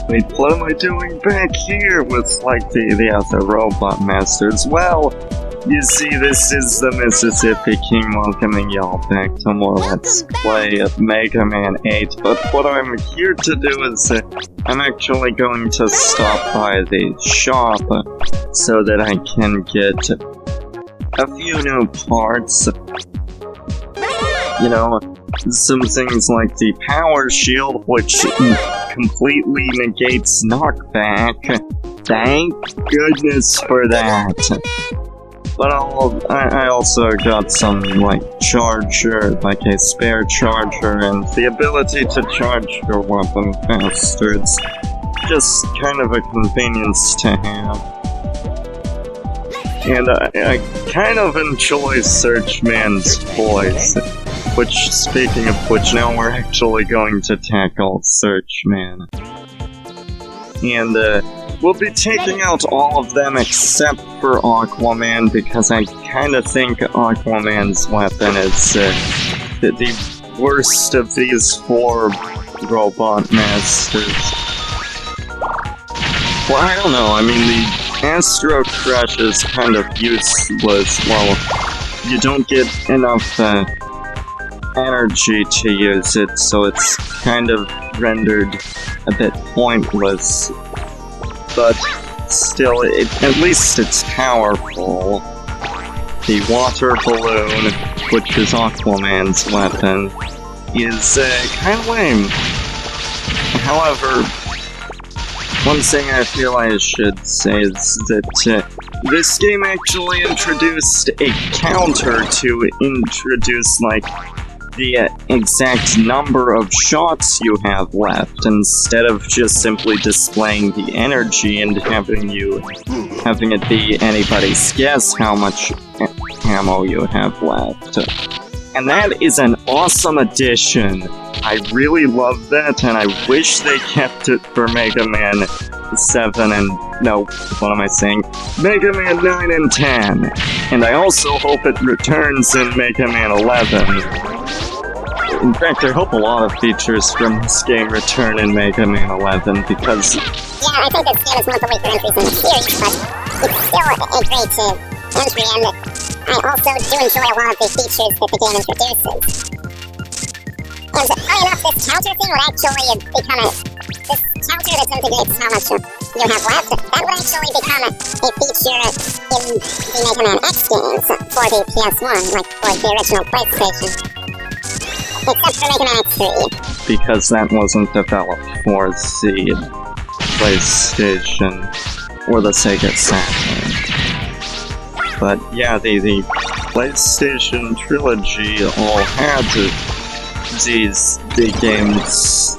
Wait, what am I doing back here with, like, the other robot masters? Well, you see, this is the Mississippi King welcoming y'all back to more Let's Play of Mega Man 8, but what I'm here to do is, I'm actually going to stop by the shop so that I can get a few new parts. You know, some things like the power shield, which completely negates knockback. Thank goodness for that. But I also got some, like, charger, like a spare charger, and the ability to charge your weapon faster. It's just kind of a convenience to have. And I kind of enjoy Search Man's voice. Which, speaking of which, now we're actually going to tackle Search Man. And, we'll be taking out all of them except for Aquaman, because I kinda think Aquaman's weapon is, the worst of these four robot masters. Well, I don't know, I mean, the Astro Crush is kind of useless. Well, you don't get enough, energy to use it, so it's kind of rendered a bit pointless. But still, at least it's powerful. The water balloon, which is Aquaman's weapon, is kind of lame. However, one thing I feel I should say is that this game actually introduced a counter to introduce, like, the exact number of shots you have left, instead of just simply displaying the energy and having it be anybody's guess how much ammo you have left. And that is an awesome addition. I really love that, and I wish they kept it for Mega Man 7 and... no, what am I saying? Mega Man 9 and 10. And I also hope it returns in Mega Man 11. In fact, I hope a lot of features from this game return in Mega Man 11, because... yeah, I think this game is not the way for entries in the series, but it's still a great entry, and I also do enjoy a lot of the features that the game introduces. And funny enough, this counter thing would actually become this counter that integrates how much you have left, that would actually become a feature in the Mega Man X games for the PS1, like for the original PlayStation. Except for Mega Man X3. Because that wasn't developed for the PlayStation or the Sega Saturn. But yeah, the PlayStation trilogy all had the games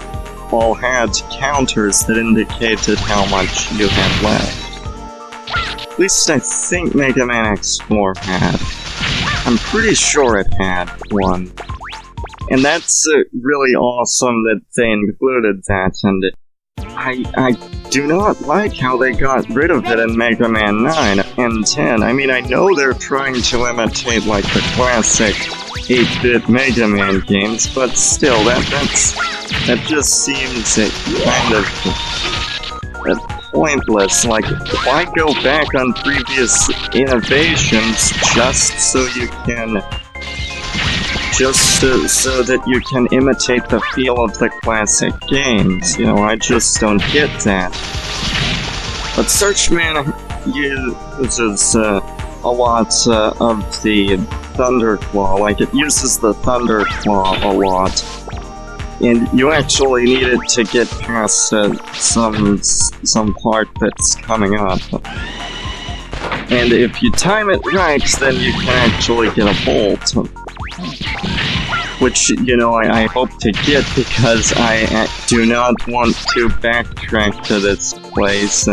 all had counters that indicated how much you had left. At least I think Mega Man X4 had. I'm pretty sure it had one. And that's really awesome that they included that, and I do not like how they got rid of it in Mega Man 9 and 10. I mean, I know they're trying to imitate, like, the classic 8-bit Mega Man games, but still, that just seems kind of pointless. Like, why go back on previous innovations just so you can... so that you can imitate the feel of the classic games. You know, I just don't get that. But Search Man uses a lot of the Thunder Claw. Like, it uses the Thunder Claw a lot. And you actually need it to get past some part that's coming up. And if you time it right, then you can actually get a bolt. Which, you know, I hope to get, because I do not want to backtrack to this place.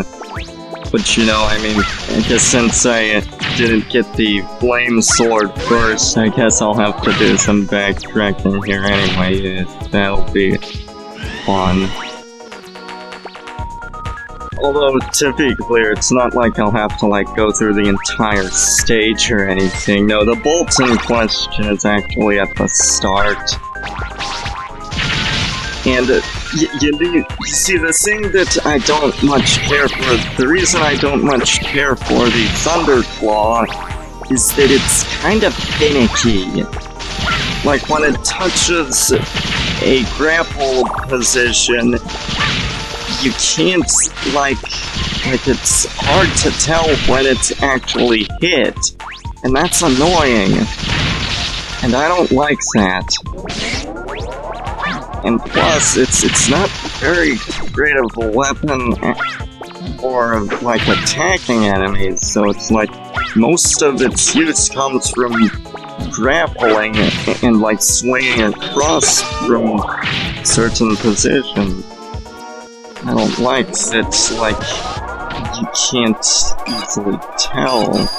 But, you know, I mean, I guess since I didn't get the Flame Sword first, I guess I'll have to do some backtracking here anyway. That'll be fun. Although, to be clear, it's not like I'll have to, like, go through the entire stage or anything. No, the bolt in question is actually at the start. And You see, the thing that I don't much care for, the reason I don't much care for the Thunderclaw is that it's kind of finicky. Like, when it touches a grapple position, you can't, like, it's hard to tell when it's actually hit, and that's annoying. And I don't like that. And plus, it's not very great of a weapon for, like, attacking enemies, so it's like, most of its use comes from grappling and, like, swinging across from certain positions. I don't like that, like, you can't easily tell.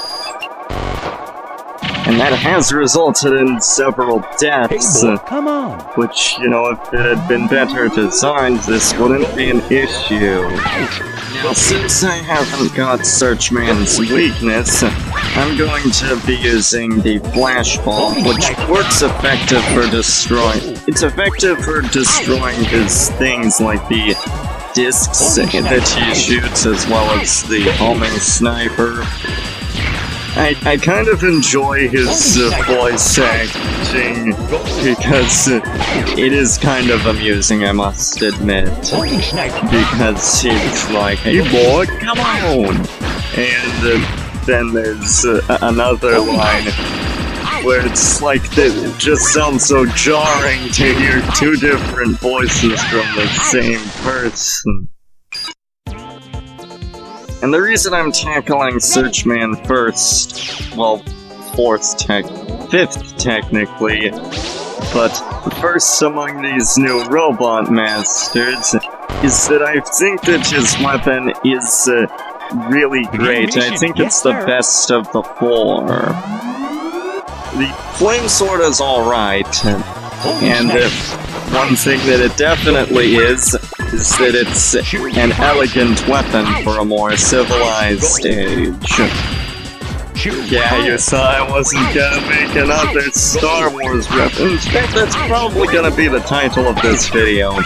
And that has resulted in several deaths. Hey boy, come on. Which, you know, if it had been better designed, this wouldn't be an issue. Now, since I haven't got Searchman's weakness, I'm going to be using the Flash Bomb, which works effective for destroying... It's effective for destroying his things like the discs that he shoots, as well as the homing sniper. I kind of enjoy his voice acting, because it is kind of amusing, I must admit. Because he's like, hey boy, come on! And then there's another line where it's like, it just sounds so jarring to hear two different voices from the same person. And the reason I'm tackling Searchman first, well, fifth technically, but first among these new robot masters, is that I think that his weapon is really great. I think it's the best of the four. The Flame Sword is alright, and one thing that it definitely is that it's an elegant weapon for a more civilized age. Yeah, you saw I wasn't gonna make another Star Wars reference. In fact, that's probably gonna be the title of this video.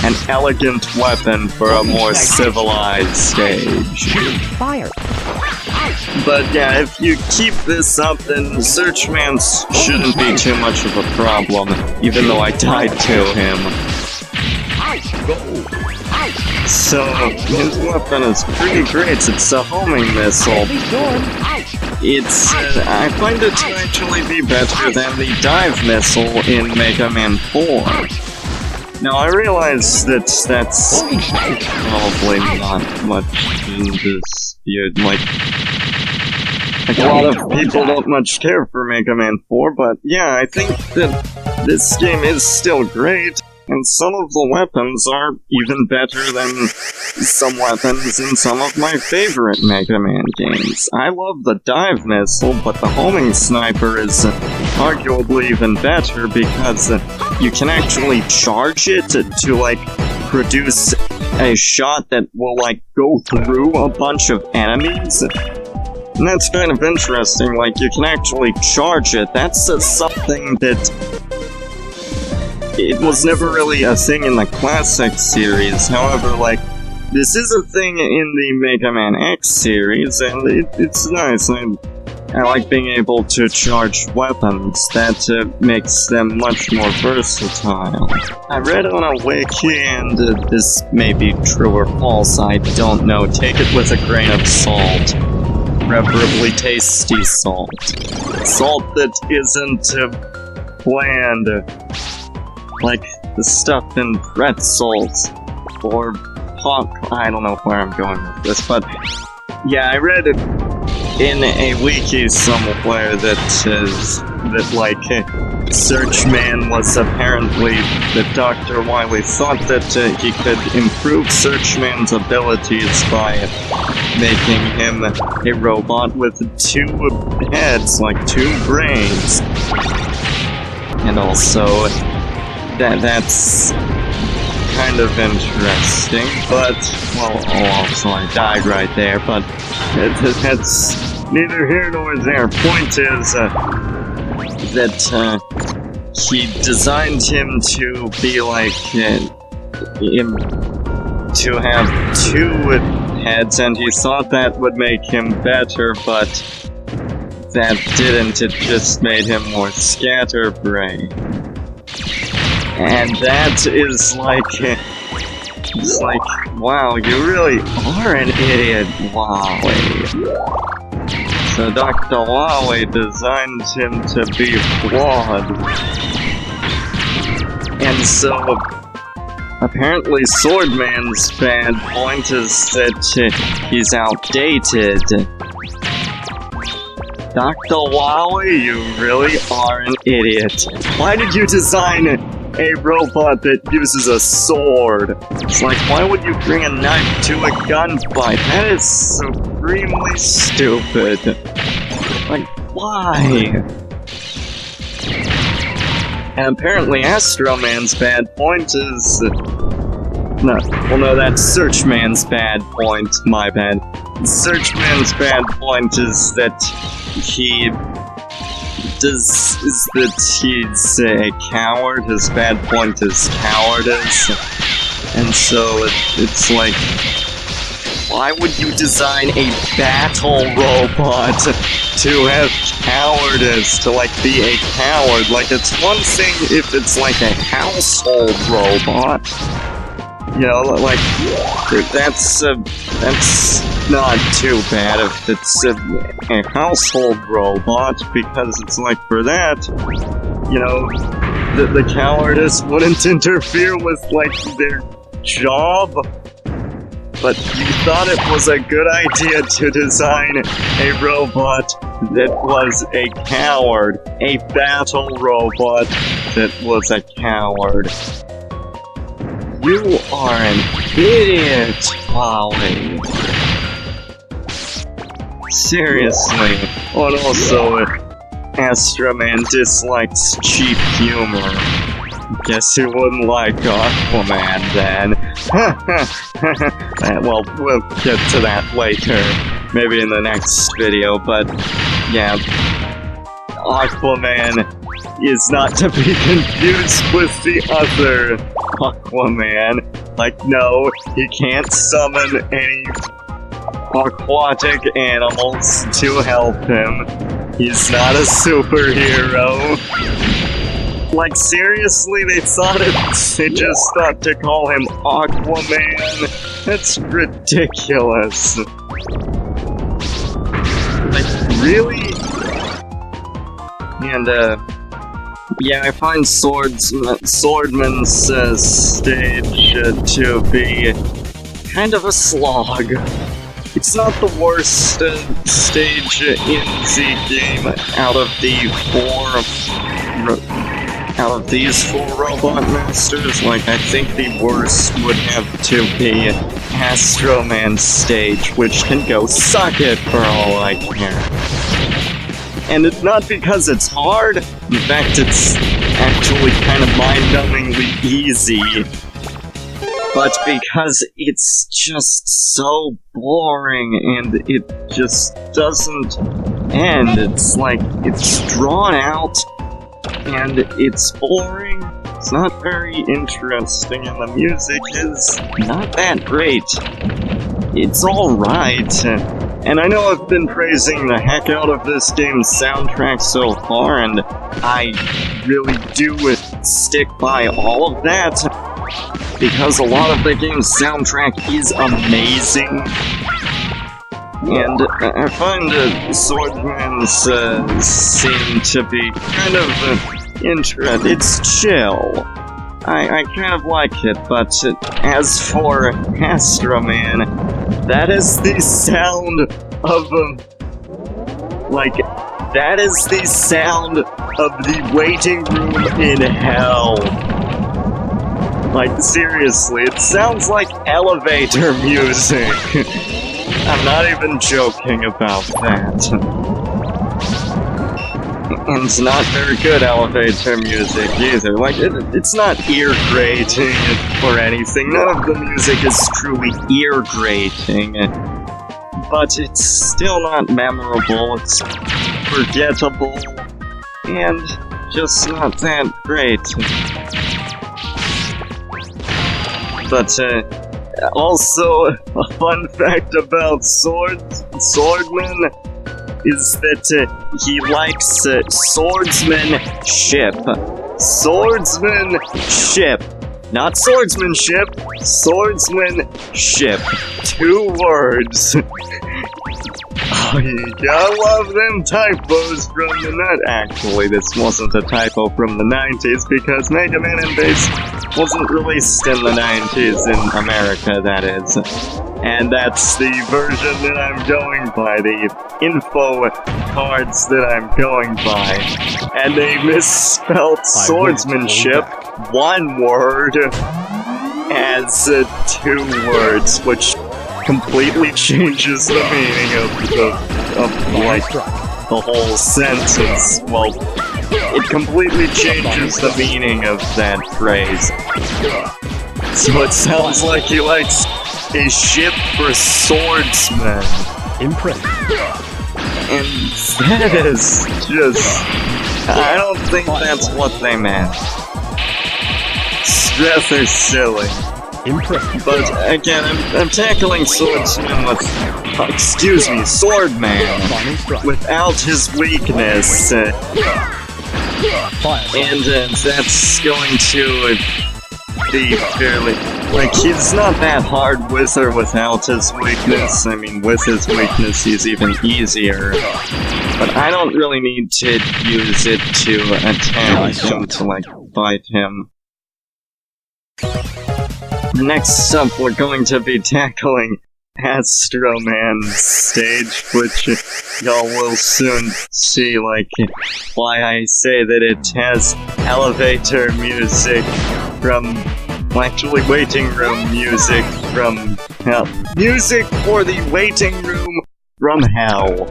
An elegant weapon for a more civilized age. Fire. But yeah, if you keep this up, then Searchman shouldn't be too much of a problem, even though I died to him. So, his weapon is pretty great. It's a homing missile. It's, I find it to actually be better than the dive missile in Mega Man 4. Now, I realize that that's probably not much in dispute. Like, a lot of people don't much care for Mega Man 4, but yeah, I think that this game is still great. And some of the weapons are even better than some weapons in some of my favorite Mega Man games. I love the dive missile, but the homing sniper is arguably even better because you can actually charge it to like, produce a shot that will, like, go through a bunch of enemies. And that's kind of interesting, like, you can actually charge it. That's something that... It was never really a thing in the classic series, however, like, this is a thing in the Mega Man X series, and it's nice. I like being able to charge weapons. That makes them much more versatile. I read on a wiki, and this may be true or false, I don't know. Take it with a grain of salt. Preferably tasty salt. Salt that isn't bland. Like the stuff in pretzels, or pop. I don't know where I'm going with this, but yeah, I read it in a wiki somewhere that says that, like, Searchman was apparently that Dr. Wahwee thought that he could improve Searchman's abilities by making him a robot with 2 heads, like 2 brains, and also. That's kind of interesting, but, well, also I died right there, but that's neither here nor there. Point is that he designed him to be like him to have 2 heads, and he thought that would make him better, but that didn't. It just made him more scatterbrained. And that is like... It's like, wow, you really are an idiot, Wahwee. So Dr. Wahwee designed him to be flawed. And so, apparently Swordman's bad point is that he's outdated. Dr. Wahwee, you really are an idiot. Why did you design a robot that uses a sword? It's like, why would you bring a knife to a gunfight? That is supremely stupid. Like, why? And apparently Astro Man's bad point is... No, that's Search Man's bad point, my bad. Search Man's bad point is that he's a coward. His bad point is cowardice. And so it's like, why would you design a battle robot to have cowardice, to like be a coward? Like, it's one thing if it's like a household robot. You know, like, that's not too bad if it's a household robot, because it's like, for that, you know, the cowardice wouldn't interfere with, like, their job. But you thought it was a good idea to design a robot that was a coward, a battle robot that was a coward. You are an idiot, Wahwee. Seriously. Oh, and also, Astro Man dislikes cheap humor. Guess he wouldn't like Aquaman then. Well, we'll get to that later. Maybe in the next video, but yeah. Aquaman is not to be confused with the other Aquaman. Like, no, he can't summon any aquatic animals to help him. He's not a superhero. Like, seriously, they just thought to call him Aquaman? That's ridiculous. Like, really? And, yeah, I find Swordman's stage to be kind of a slog. It's not the worst stage in the game out of these four Robot Masters. Like, I think the worst would have to be Astro Man's stage, which can go suck it for all I care. And it's not because it's hard, in fact it's actually kind of mind-numbingly easy, but because it's just so boring and it just doesn't end. It's like, it's drawn out and it's boring, it's not very interesting, and the music is not that great. It's alright. And I know I've been praising the heck out of this game's soundtrack so far, and I really do stick by all of that, because a lot of the game's soundtrack is amazing. And I find Swordman's seem to be kind of interesting. It's chill. I kind of like it, but as for Astro Man, that is the sound of, that is the sound of the waiting room in hell. Like, seriously, it sounds like elevator music. I'm not even joking about that. And it's not very good elevator music either. Like, it's not ear-grating or anything. None of the music is truly ear-grating. But it's still not memorable. It's forgettable. And just not that great. But, also, a fun fact about Swordman is that he likes swordsmanship. Swordsmanship. Not swordsmanship, swordsmanship. 2 words. Oh, you gotta love them typos from the net. Actually, this wasn't a typo from the 90s because Mega Man and Bass wasn't released in the 90s in America, that is. And that's the version that I'm going by, the info cards that I'm going by. And they misspelled swordsmanship, 1 word, as 2 words, which completely changes the meaning of like, the whole sentence. Well, it completely changes the meaning of that phrase. So it sounds like he likes a ship for swordsmen. Impressive. And that is just... I don't think that's what they meant. Stress is silly. Impressive. But again, I'm tackling swordsman with... swordman. Without his weakness. And that's going to be fairly... Like, he's not that hard with or without his weakness. I mean, with his weakness, he's even easier. But I don't really need to use it to attack him, to, like, fight him. Next up, we're going to be tackling Astro Man's stage, which y'all will soon see, like, why I say that it has elevator music from... Actually, waiting room music from hell. Music for the waiting room from hell.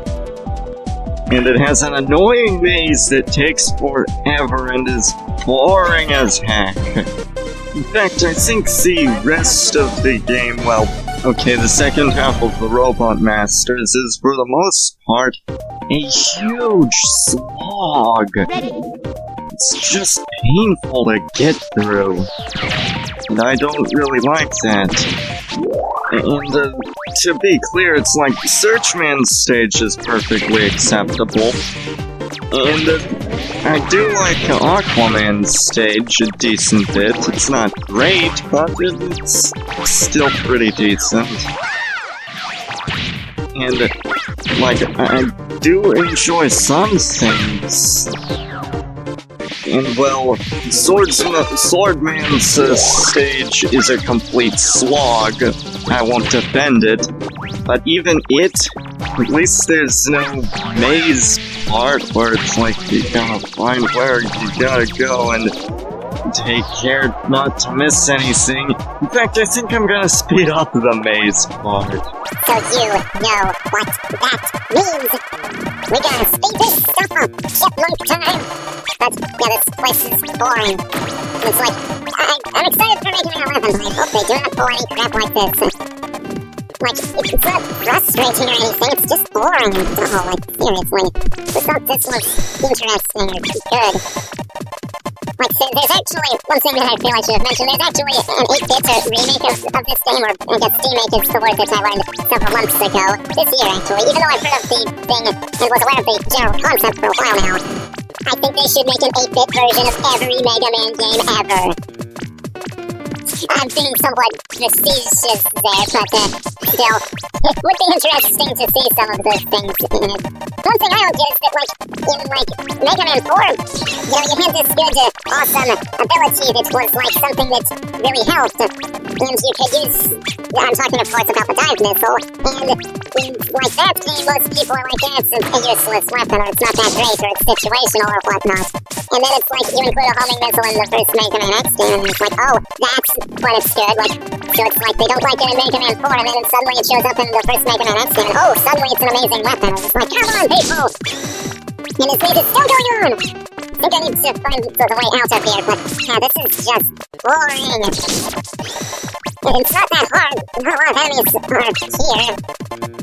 And it has an annoying maze that takes forever and is boring as heck. In fact, I think the rest of the game, well, okay, the second half of the Robot Masters is, for the most part, a huge slog. It's just painful to get through. And I don't really like that. And, to be clear, it's like, Searchman's stage is perfectly acceptable. And, I do like Aquaman's stage a decent bit. It's not great, but it's still pretty decent. And, like, I do enjoy some things. And, well, Swordman's stage is a complete slog. I won't defend it. But even it, at least there's no maze part where it's like you gotta find where you gotta go and take care not to miss anything. In fact, I think I'm gonna speed up the maze part. So you know what that means. We're gonna speed this stuff up, chipmunk time. But, yeah, this place is boring. It's like, I'm excited for Mega Man 11, but I hope they do not pull any crap like this. Like, it's not frustrating or anything, it's just boring and dull, like, seriously. It's not this looks interesting or good. Like, so there's actually, one thing that I feel I should have mentioned, there's actually an 8-bit remake of this game, or I guess remake is the word that I learned several months ago. This year, actually, even though I've heard of the thing and was aware of the general concept for a while now. I think they should make an 8-bit version of every Mega Man game ever. I'm being somewhat facetious there, but still, it would be interesting to see some of those things in it. One thing I don't get is that, like, in, like, Mega Man 4, you know, you had this good, awesome ability that was, like, something that really helped. And you could use, I'm talking, of course, about the dive missile, and in, like, that game, most people are like, yeah, it's a useless weapon, or it's not that great, or it's situational, or whatnot. And then it's like, you include a homing missile in the first Mega Man X game, and it's like, oh, that's when it's good, like, so it's like, they don't like it in Mega Man 4, and then suddenly it shows up in the first Mega Man X game, and oh, suddenly it's an amazing weapon. It's like, come on, people! And this maze is still going on! I think I need to find the way out of here, but, yeah, this is just boring. It's not that hard, not a lot of enemies are here,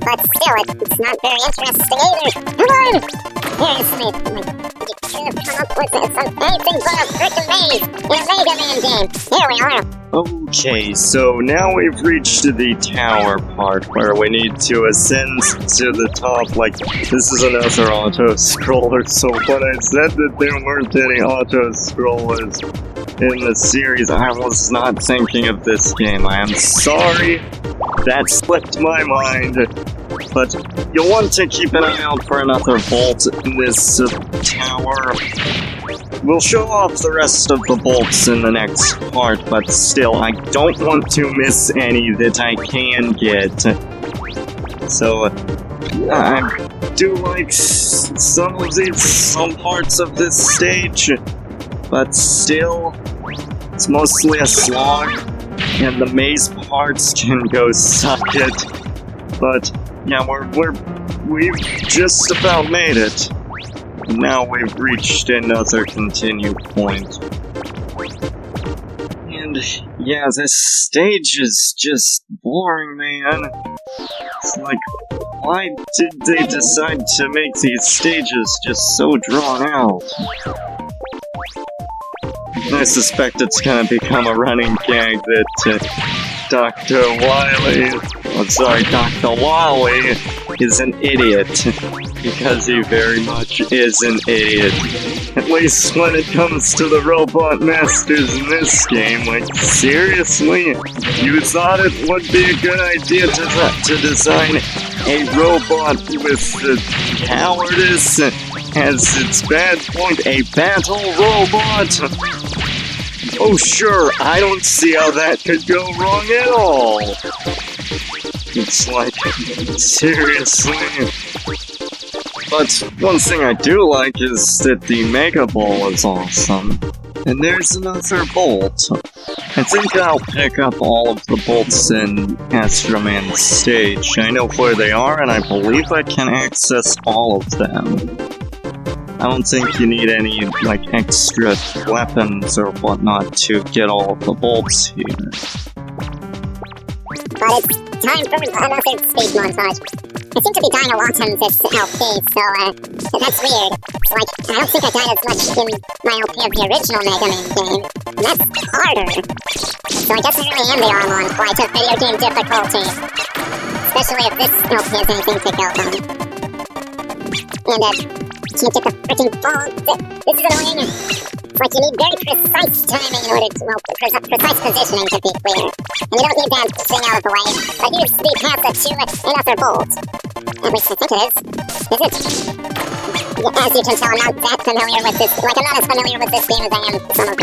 but still, it's not very interesting either. Come on! Seriously, you could have come up with anything but a frickin' maze in a Mega Man game. Here we are. Okay, so now we've reached the tower part where we need to ascend to the top. Like, this is another auto-scroller, so when I said that there weren't any auto-scrollers in the series, I was not thinking of this game. I am sorry, that slipped my mind. But you'll want to keep an eye out for another bolt in this tower. We'll show off the rest of the bolts in the next part, but still, I don't want to miss any that I can get. So, I do like some parts of this stage, but still, it's mostly a slog, and the maze parts can go suck it. But yeah, we've just about made it. Now we've reached another continue point. And yeah, this stage is just boring, man. It's like, why did they decide to make these stages just so drawn out? I suspect it's gonna become a running gag that Dr. Wahwee is an idiot, because he very much is an idiot. At least when it comes to the robot masters in this game, like, seriously? You thought it would be a good idea to design a robot with the cowardice as its bad point, a battle robot? Oh sure, I don't see how that could go wrong at all. It's like, seriously. But one thing I do like is that the Mega Ball is awesome. And there's another bolt. I think I'll pick up all of the bolts in Astro Man's stage. I know where they are, and I believe I can access all of them. I don't think you need any, like, extra weapons or whatnot to get all of the bolts here. But it's time for another speed montage. I seem to be dying a lot on this LP, so that's weird. Like, I don't think I died as much in my LP of the original Mega Man game. And that's harder. So I guess I really am the arm on quite a video game difficulty. Especially if this LP has anything to go on. And, can't get the freaking ball. This is annoying. It's like you need very precise timing in order to, well, precise positioning to be clear. And you don't need that thing out of the way. But you speed past it to another bolt. At least I think it is. Is it? Yeah, as you can tell, I'm not that familiar with this. Like, I'm not as familiar with this game as I am some of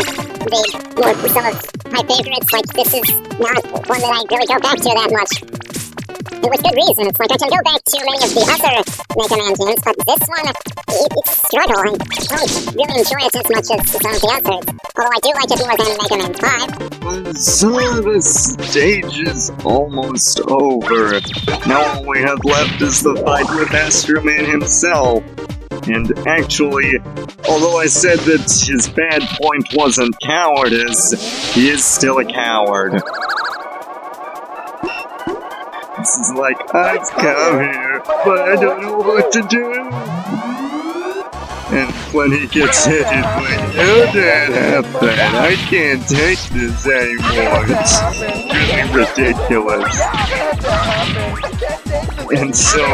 my favorites. Like, this is not one that I really go back to that much. And with good reason. It's like I can go back to many of the other Mega Man games, but this one, it's a struggle. I don't really enjoy it as much as some of the others. Although I do like it more than Mega Man 5. So the stage is almost over. Now all we have left is the fight with Astro Man himself. And actually, although I said that his bad point wasn't cowardice, he is still a coward. This is like, I've come here, but I don't know what to do. And when he gets hit, he's like, how did that happen? I can't take this anymore. It's really ridiculous. And so,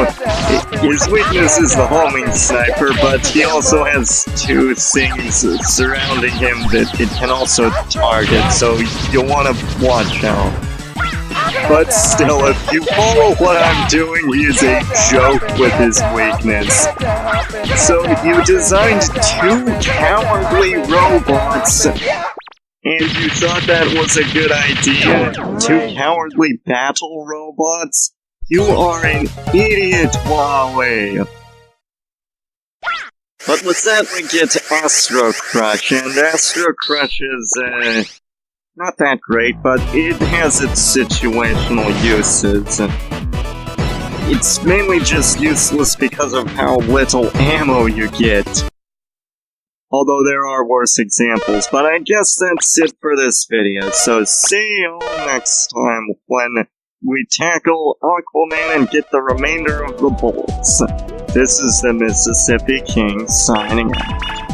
his weakness is the homing sniper, but he also has two things surrounding him that it can also target, so you'll want to watch out. But still, if you follow what I'm doing, he is a joke with his weakness. So you designed two cowardly robots, and you thought that was a good idea? Two cowardly battle robots? You are an idiot, Wahwee! But with that, we get Astro Crush, and Astro Crush is, not that great, but it has its situational uses. It's mainly just useless because of how little ammo you get. Although there are worse examples, but I guess that's it for this video, so see you all next time when we tackle Aquaman and get the remainder of the bolts. This is the Mississippi King signing out.